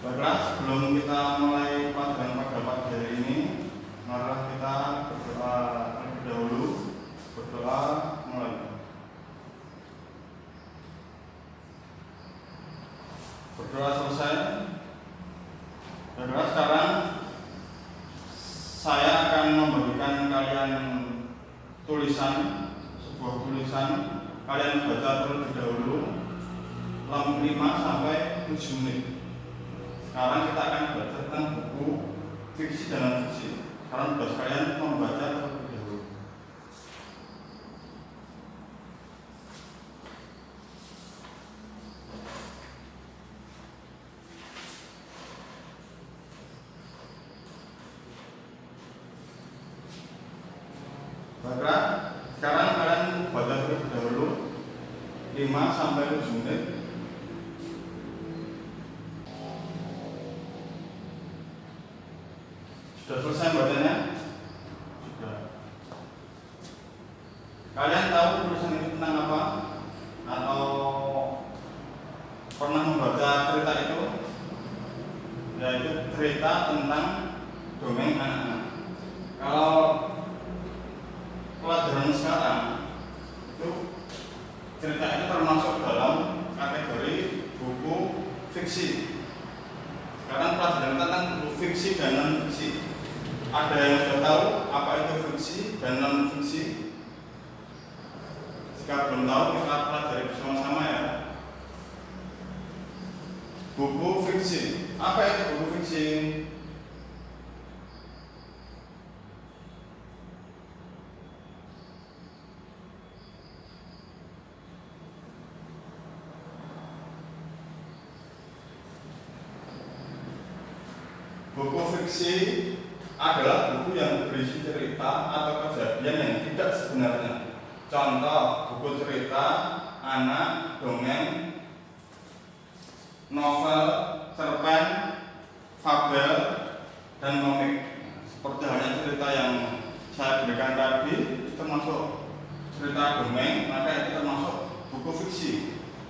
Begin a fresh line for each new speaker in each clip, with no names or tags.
Baiklah, sebelum kita mulai pelajaran pada pagi hari ini, marilah kita berdoa terlebih dahulu. Berdoa mulai. Berdoa selesai. Baiklah, sekarang saya akan memberikan kalian tulisan, sebuah tulisan. Kalian baca terlebih dahulu 5 sampai 7 menit. Sekarang kita akan belajar tentang buku fiksi dan non-fiksi. Sekarang tugas kalian membaca terlebih dahulu. Baiklah, sekarang kalian baca terlebih dahulu 5 sampai 7 menit. Sudah selesai bacanya? Sudah. Kalian tahu tulisan itu tentang apa? Atau pernah membaca cerita itu? Yaitu cerita tentang dongeng anak-anak. Kalau pelajaran sekarang itu cerita itu termasuk dalam kategori buku fiksi. Sekarang pelajaran tentang buku fiksi dan non-fiksi. Ada yang sudah tahu apa itu fiksi dan non-fiksi? Jika belum tahu, kita pelajari bersama-sama ya. Buku fiksi. Apa itu buku fiksi? Buku fiksi adalah buku yang berisi cerita atau kejadian yang tidak sebenarnya. Contoh buku cerita, anak, dongeng, novel, cerpen, fabel, dan komik. Seperti halnya cerita yang saya berikan tadi termasuk cerita dongeng, maka itu termasuk buku fiksi.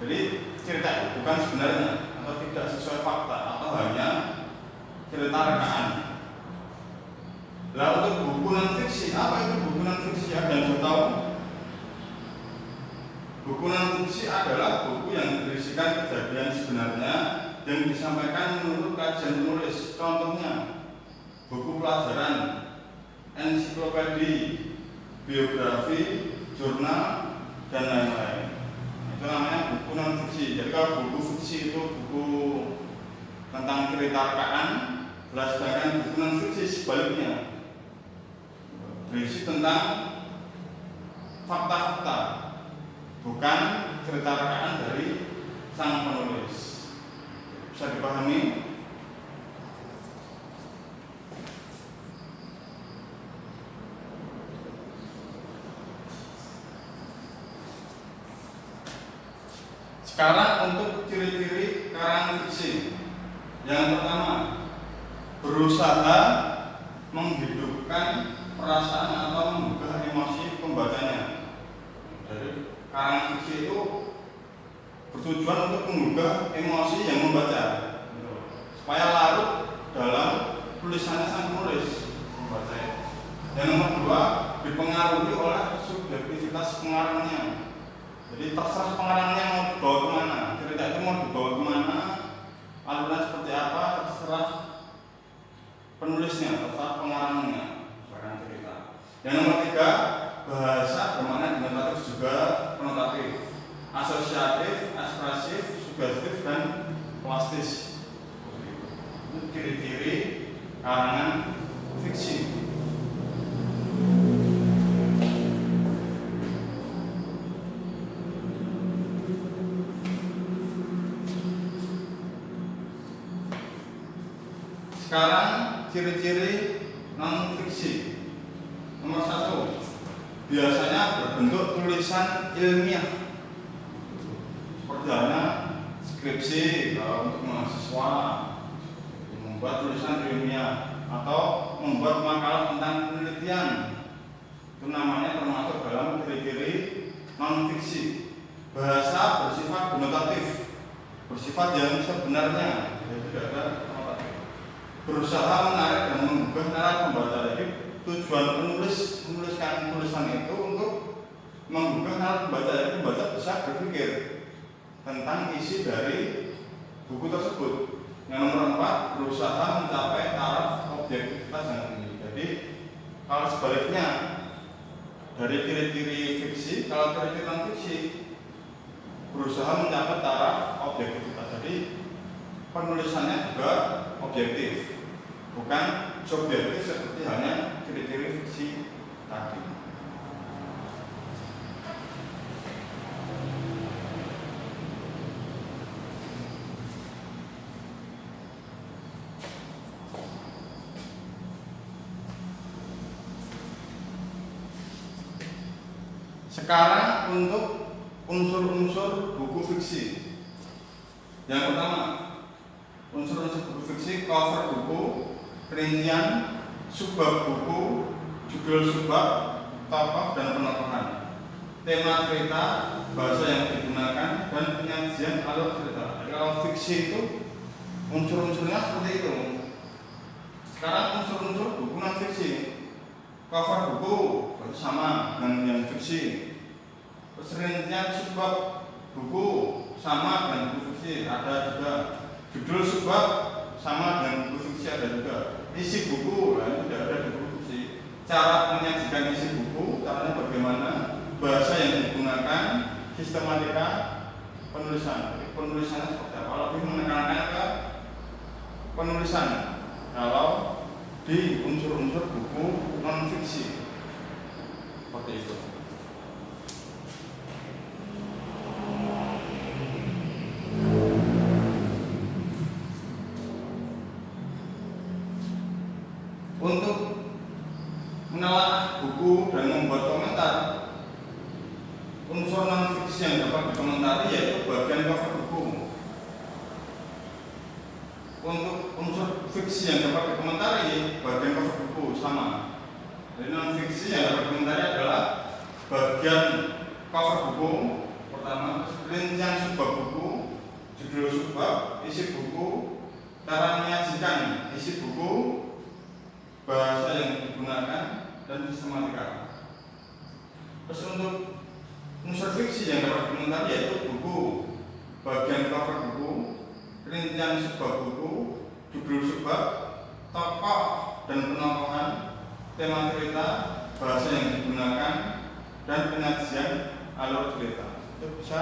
Jadi cerita itu bukan sebenarnya atau tidak sesuai fakta atau hanya cerita rekaan. Lalu untuk buku non-fiksi, apa itu buku non-fiksi? Ada yang sudah tahu? Buku non-fiksi adalah buku yang berisikan kejadian sebenarnya yang disampaikan menurut kajian penulis. Contohnya, buku pelajaran, ensiklopedi, biografi, jurnal, dan lain-lain. Itu namanya buku non-fiksi. Jadi kalau buku fiksi itu buku tentang cerita rekaan, sedangkan buku non-fiksi sebaliknya berisi tentang fakta-fakta, bukan cerita rekaan dari sang penulis. Bisa dipahami? Sekarang untuk ciri-ciri karangan fiksi. Yang pertama, berusaha menghidupkan perasaan atau menggugah emosi pembacanya. Jadi karangan fiksi itu bertujuan untuk menggugah emosi yang membaca, supaya larut dalam tulisannya sang penulis membaca. Yang nomor 2, dipengaruhi oleh subjektivitas pengarangnya. Jadi terserah pengarangnya mau dibawa kemana, cerita itu mau dibawa kemana, alurnya seperti apa, terserah penulisnya, terserah pengarangnya. Yang nomor 3, bahasa bermakna denotatif juga konotatif, asosiatif, ekspresif, sugestif, dan plastis. Itu ciri-ciri karangan fiksi. Sekarang ciri-ciri non-fiksi. Nomor 1, biasanya berbentuk tulisan ilmiah, seperti halnya skripsi kalau untuk mahasiswa membuat tulisan ilmiah atau membuat makalah tentang penelitian. Itu namanya termasuk dalam ciri-ciri non-fiksi. Bahasa bersifat denotatif, bersifat yang sebenarnya, jadi tidak ada berusaha menarik dan menggugah nara pembaca. Jadi tujuan menuliskan tulisan itu untuk menggugah nara pembaca, jadi pembaca bisa berpikir tentang isi dari buku tersebut. Yang nomor 4, berusaha mencapai taraf objektivitas yang tinggi. Jadi kalau sebaliknya dari ciri-ciri fiksi, kalau ciri-ciri non fiksi berusaha mencapai taraf objektivitas. Jadi penulisannya juga objektif, bukan subjektif seperti hanya ciri-ciri fiksi tadi. Sekarang untuk unsur-unsur buku fiksi. Yang pertama, unsur-unsur buku fiksi: cover buku, rincian, subbab buku, judul subbab, tokoh dan penokohan, tema cerita, bahasa yang digunakan, dan penyajian alur cerita. Jadi kalau fiksi itu unsur-unsurnya seperti itu. Sekarang unsur-unsur buku non fiksi: cover buku berarti sama dengan yang fiksi. Terus rincian subbab buku sama dengan buku fiksi, ada juga. Judul subbab sama dengan buku fiksi, ada juga. Isi buku, nah itu tidak ada di buku fiksi. Cara menyajikan isi buku, caranya bagaimana, bahasa yang digunakan, sistematika penulisan. Jadi penulisannya seperti apa? Lebih menekankan ke penulisan kalau di unsur-unsur buku non fiksi seperti itu. Untuk menelaah buku dan membuat komentar, unsur non fiksi yang dapat dikomentari yaitu bagian cover buku. Untuk unsur fiksi yang dapat dikomentari, bagian cover buku sama. Jadi non fiksi yang dapat dikomentari adalah bagian cover buku pertama, rincian subbab buku, judul subbab, isi buku, cara menyajikan isi buku, bahasa yang digunakan, dan sistematika. Terus untuk unsur fiksi yang dapat dikomentari yaitu buku, bagian cover buku, rincian subbab buku, judul subbab, tokoh dan penokohan, tema cerita, bahasa yang digunakan, dan penyajian alur cerita. Itu bisa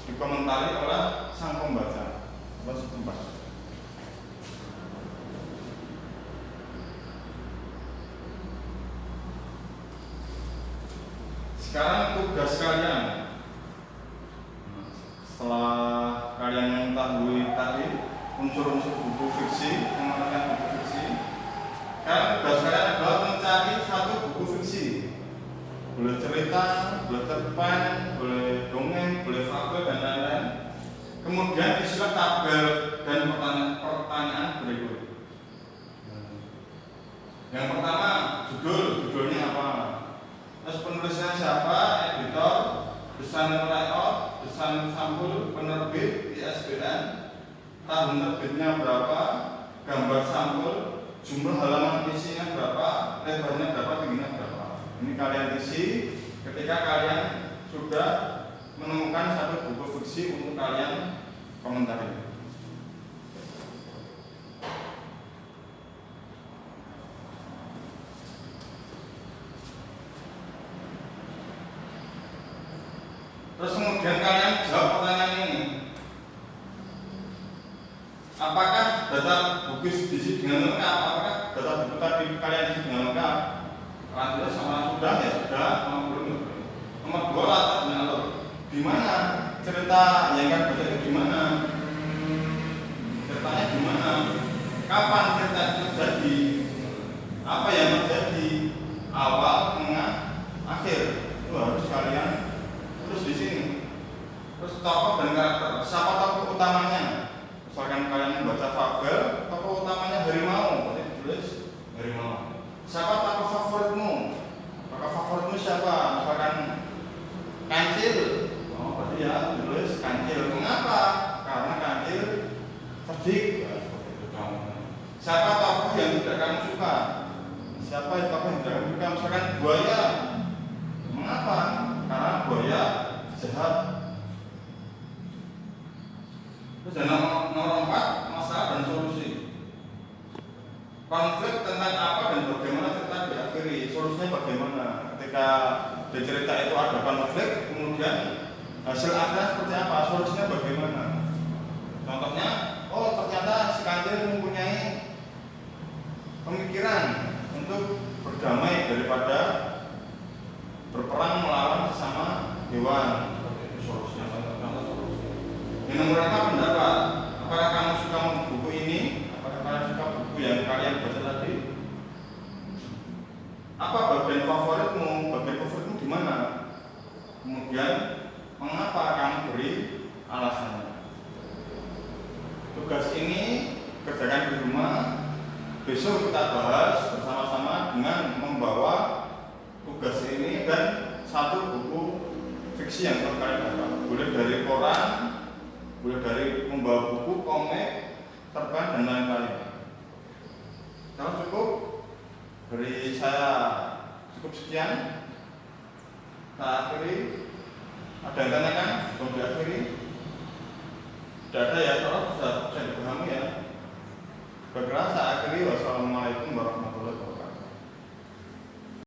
dikomentari oleh sang pembaca atau si pembaca. Sekarang tugas kalian, setelah kalian mengetahui tadi unsur-unsur buku fiksi, mengenai buku fiksi, sekarang tugas kalian adalah mencari satu buku fiksi. Boleh cerita, boleh cerpen, boleh dongeng, boleh fabel, dan lain-lain. Kemudian isilah tabel dan pertanyaan berikut. Yang pertama, judulnya apa? Terus penulisnya siapa, editor, desainer layout, desain sampul, penerbit, ISBN, tahun terbitnya berapa, gambar sampul, jumlah halaman isinya berapa, lebarnya berapa, tingginya berapa. Ini kalian isi ketika kalian sudah menemukan satu buku fiksi untuk kalian komentari. Terus kemudian kalian jawab pertanyaan ini. Apakah data buku diisi dengan lengkap? Apakah data buku tadi kalian isi dengan lengkap? Kalau sama sudah ya sudah, nomor belum. Nomor 2, latar dan alur. Di mana cerita yang kan baca itu di mana? Ceritanya di mana? Kapan cerita itu terjadi? Apa yang terjadi? Awal, tengah, akhir. Itu harus kalian terus di sini. Terus tokoh dan karakter. Siapa tokoh utamanya? Misalkan kalian membaca fabel, tokoh utamanya harimau, berarti ditulis harimau. Siapa tokoh favoritmu? Tokoh favoritmu siapa? Misalkan kancil, berarti ya ditulis kancil. Mengapa? Karena cerdik, ya, seperti itu contohnya. Siapa tokoh yang tidak kamu suka? Siapa tokoh yang tidak kamu suka? Misalkan buaya. Mengapa? Karena buaya jahat. Terus nomor 4, masalah dan solusi. Konflik tentang apa dan bagaimana cerita diakhiri, solusinya bagaimana? Ketika di cerita itu ada konflik, kemudian hasil akhirnya seperti apa, solusinya bagaimana? Contohnya, oh ternyata si Kantil mempunyai pemikiran untuk berdamai daripada berperang melawan sesama hewan. Seperti itu solusinya, contoh solusi. Yang nomor 5, pendapat. Apakah kamu suka buku ini? Apakah kalian suka buku yang kalian baca tadi? Apa bagian favoritmu? Bagian favoritmu di mana? Kemudian mengapa kamu beri alasannya? Tugas ini kerjakan di rumah. Besok kita bahas bersama-sama dengan membawa tugas ini dan satu buku fiksi yang telah kalian dapat. Boleh dari koran, boleh dari membawa buku, komik, cerpen dan lain-lain. Kalau cukup dari saya cukup sekian. Kita akhiri. Ada yang tanyakan sebelum diakhiri? Tidak ada ya, kalau sudah bisa dipahami ya. Bergerak saya akhiri. Wassalamualaikum